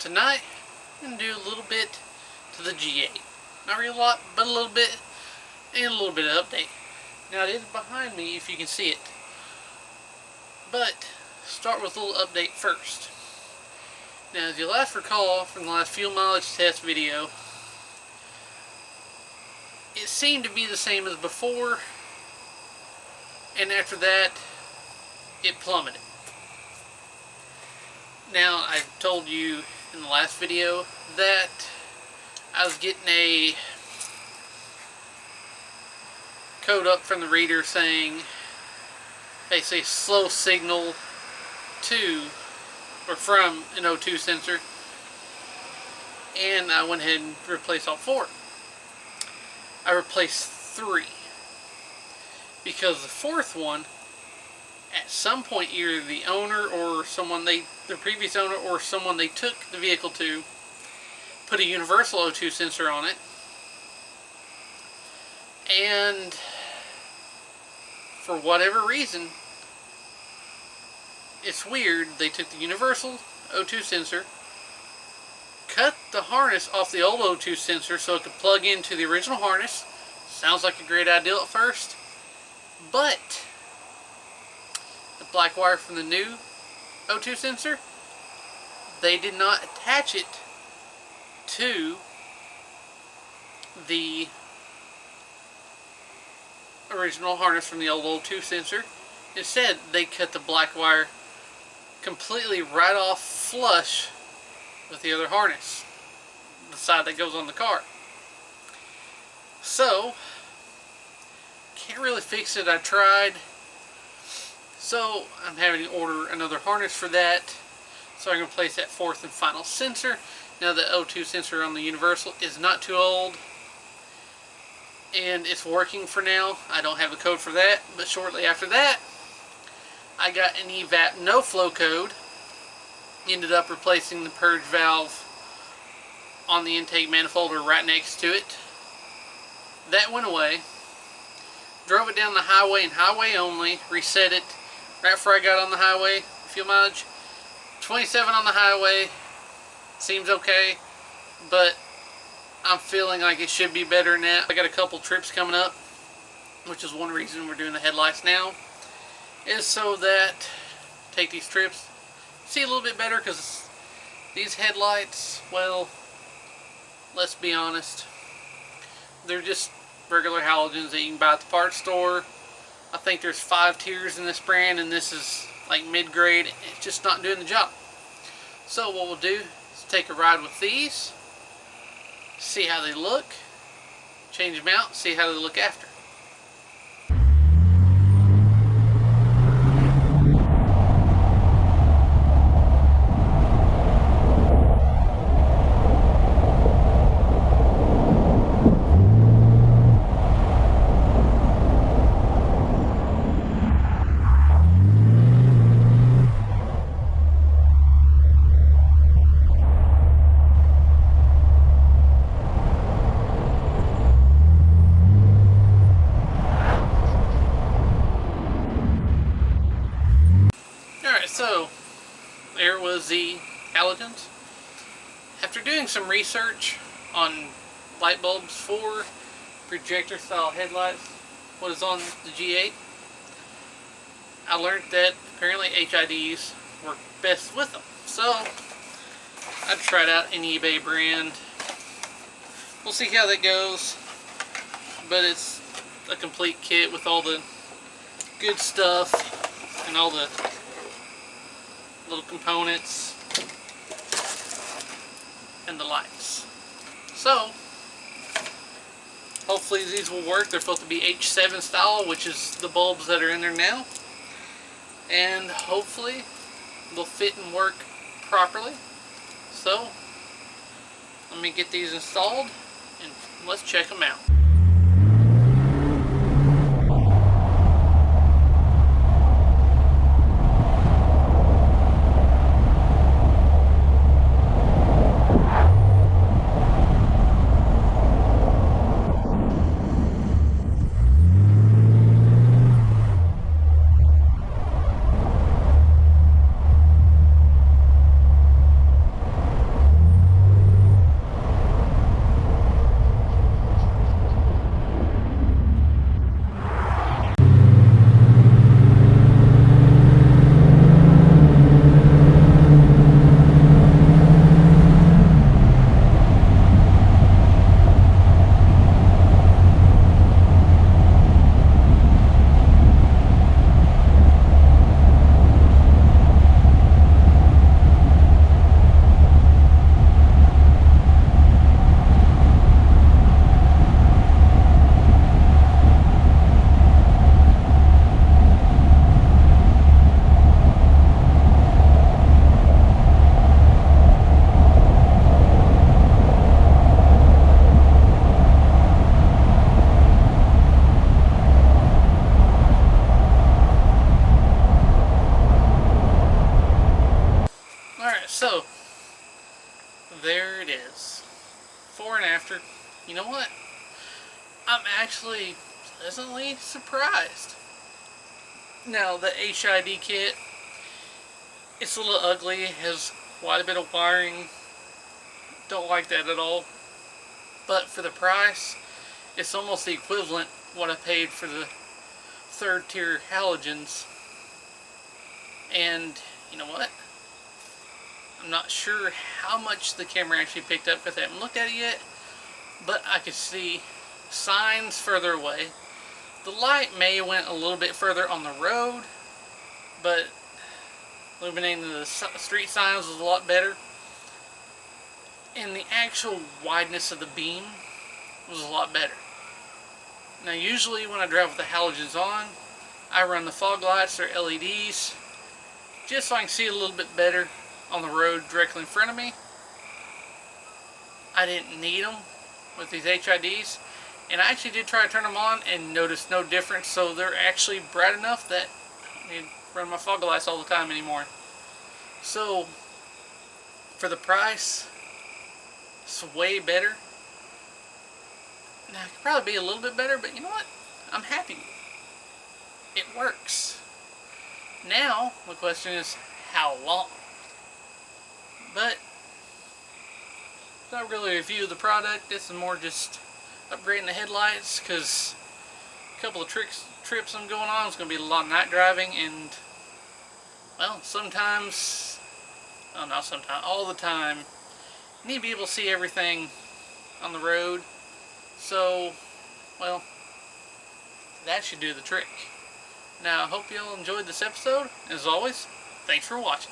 tonight I'm going to do a little bit to the G8. Not really a lot, but a little bit, and a little bit of update. Now it is behind me if you can see it. But, start with a little update first. Now as you last recall from the last fuel mileage test video, it seemed to be the same as before, and after that it plummeted. Now I told you in the last video that I was getting a code up from the reader saying basically slow signal to or from an O2 sensor, and I went ahead and replaced all four. I replaced 3 because the fourth one, at some point either the owner or someone the previous owner or someone they took the vehicle to put a universal O2 sensor on it, and for whatever reason, it's weird, they took the universal O2 sensor, cut the harness off the old O2 sensor so it could plug into the original harness. Sounds like a great idea at first, but the black wire from the new O2 sensor, they did not attach it to the original harness from the old O2 sensor. Instead, they cut the black wire completely right off flush with the other harness, the side that goes on the car. So, can't really fix it. I tried. So, I'm having to order another harness for that, so I can replace that fourth and final sensor. Now the O2 sensor on the universal is not too old, and it's working for now. I don't have a code for that, but shortly after that, I got an EVAP no flow code. Ended up replacing the purge valve on the intake manifold or right next to it. That went away. Drove it down the highway and highway only. Reset it right before I got on the highway. Fuel mileage 27 on the highway. Seems okay, but I'm feeling like it should be better than that. I got a couple trips coming up, which is one reason we're doing the headlights now, is so that take these trips, see a little bit better, because these headlights, well, let's be honest, they're just regular halogens that you can buy at the parts store. I think there's 5 tiers in this brand, and this is like mid-grade. It's just not doing the job. So what we'll do is take a ride with these, see how they look, change them out, see how they look after. So, there was the halogens. After doing some research on light bulbs for projector style headlights, what is on the G8, I learned that apparently HIDs work best with them. So, I tried out an eBay brand. We'll see how that goes, but it's a complete kit with all the good stuff and all the little components and the lights. So hopefully these will work. They're supposed to be H7 style, which is the bulbs that are in there now, and hopefully they'll fit and work properly. So let me get these installed and let's check them out. you know what? I'm actually pleasantly surprised. Now, the HID kit, it's a little ugly, has quite a bit of wiring. Don't like that at all. But for the price, it's almost the equivalent what I paid for the third tier halogens. And you know what? I'm not sure how much the camera actually picked up because I haven't looked at it yet, but I could see signs further away. The light may have went a little bit further on the road, but illuminating the street signs was a lot better. And the actual wideness of the beam was a lot better. Now usually when I drive with the halogens on, I run the fog lights or LEDs just so I can see a little bit better on the road directly in front of me. I didn't need them with these HIDs, and I actually did try to turn them on and noticed no difference, so they're actually bright enough that I don't need to run my fog lights all the time anymore. So for the price, it's way better. Now it could probably be a little bit better, but you know what? I'm happy. It works. Now the question is, how long? But not really a review of the product. This is more just upgrading the headlights, because a couple of trips I'm going on is going to be a lot of night driving, and well, sometimes, oh not sometimes, all the time, you need to be able to see everything on the road. So, well, that should do the trick. Now, I hope you all enjoyed this episode. As always, thanks for watching.